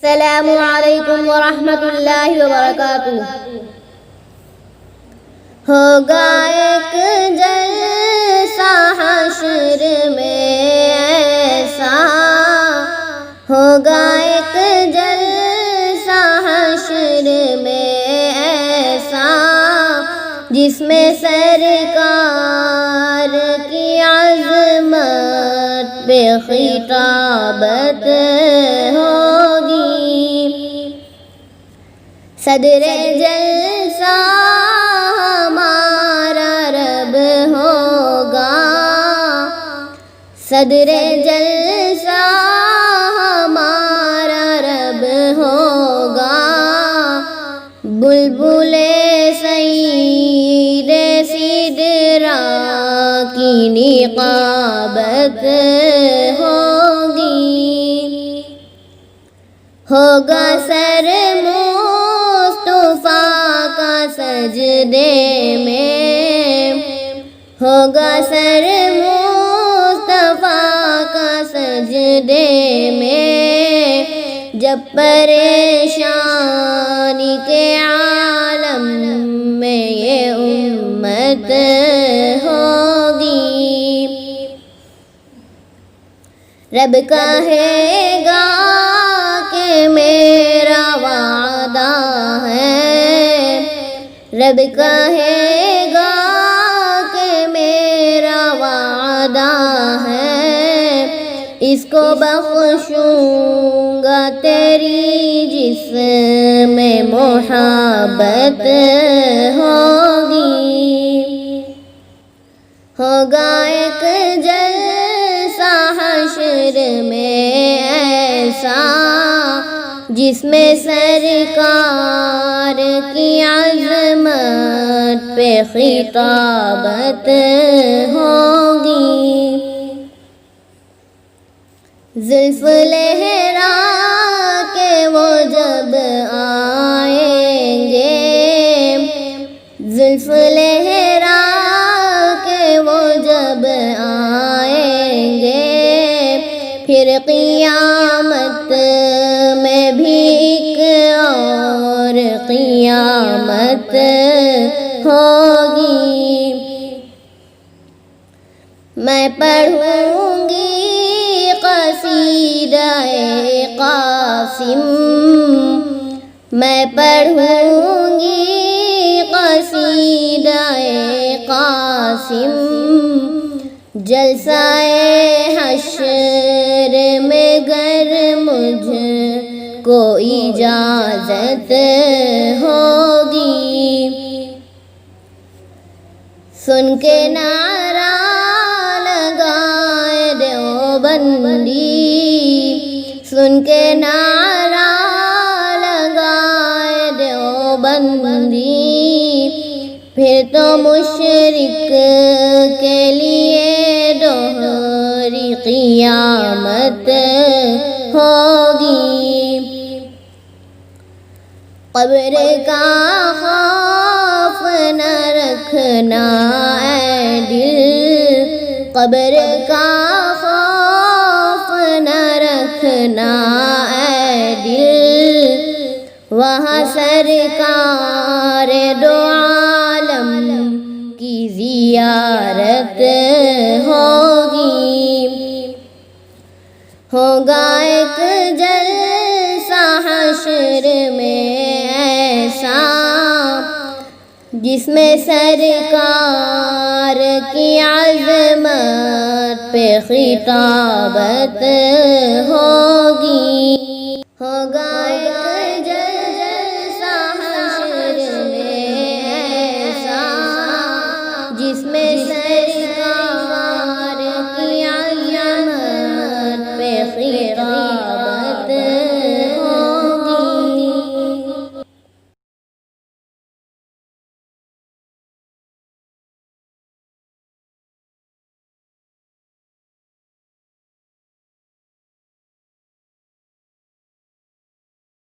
السلام علیکم ورحمۃ اللہ وبرکاتہ۔ ہوگا ایک جلسہ حشر میں ایسا، ہوگا ایک جلسہ حشر میں ایسا، جس میں سرکار کی عظمت پہ خطابت ہوگی۔ صدر جلسہ ہمارا رب ہوگا، صدر جلسہ ہمارا رب ہوگا۔ بلبل سعید سدرا کی نقابت ہوگی۔ ہوگا سر مصطفیٰ کا سجدے میں، ہوگا سر مصطفیٰ کا سجدے میں، جب پریشانی کے عالم میں یہ امت ہوگی۔ رب کہے گا کہ میرا وعدہ ہے، رب کہے گا کہ میرا وعدہ ہے، اس کو بخشوں گا تیری جس میں محبت ہوگی۔ ہوگا ایک جلسہ حشر میں ایسا، جس میں سرکار کی عظمت پہ خطابت ہوگی۔ زلف لہرا کے وہ جب آئیں گے، زلف لہرا کے وہ جب آئیں گے، پھر قیامت میں بھی ایک اور قیامت ہوگی۔ میں پڑھوں گی قصیدہ قاسم، میں پڑھوں گی قصیدہ قاسم، جلسہ حشر میں گر مجھ کو اجازت ہوگی۔ سن کے نعرہ لگائے دیوبندی، سن کے نعرہ لگائے دیوبندی، پھر تو مشرک کے لیے دوہری قیامت ہوگی۔ قبر کا خوف نہ رکھنا اے دل، قبر کا خوف نہ رکھنا اے دل، وہاں سرکار دو عالم کی زیارت ہوگی۔ ہوگا ایک جلسہ حشر میں ایسا، جس میں سرکار کی عظمت پہ خطابت ہوگی۔ ہوگا ایک